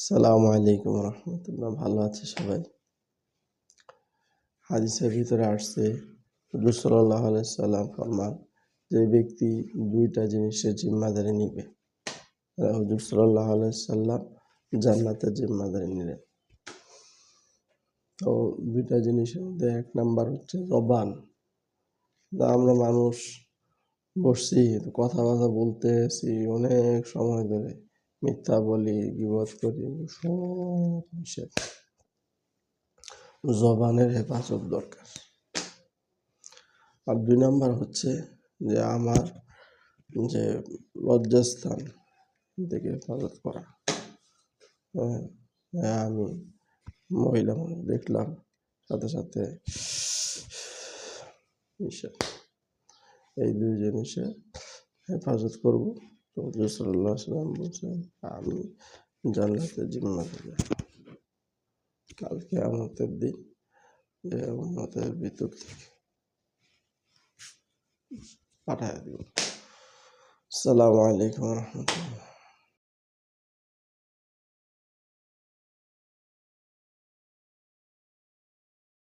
আসসালামু আলাইকুম রহমতুল্লাহ। ভালো আছে সবাই? হাদিসের ভিতরে আসছে হুজুর সাল্লাল্লাহু আলাইহি সাল্লাম ফরমান, যে ব্যক্তি দুইটা জিনিসের জিম্মাদারি নিবে, হুজুর সাল্লাল্লাহু আলাইহি সাল্লাম জান্নাতের জিম্মাদারি নিলেন। তো দুইটা জিনিসের মধ্যে এক নাম্বার হচ্ছে জবান। আমরা মানুষ বসছি, কথাবার্তা বলতেছি অনেক সময় ধরে, মিথ্যা বলি, গীবত করি, সব নিষেধ। জবানের হেফাজত দরকার। আর দুই নাম্বার হচ্ছে যে আমার যে লজ্জাস্থান থেকে হেফাজত করা। আমি মহিলা মানুষ দেখলাম, সাথে সাথে এই দুই জিনিসে হেফাজত করব। তো হুজুর সাল্লাল্লাহু আলাইহি ওয়াসাল্লাম বলছেন, আমি জান্নাতের জিম্মাদারি কাল কিয়ামতের দিন উম্মতের ভিতর থেকে পাঠায় দিব। আসসালামু আলাইকুম রহমতুল্লাহ।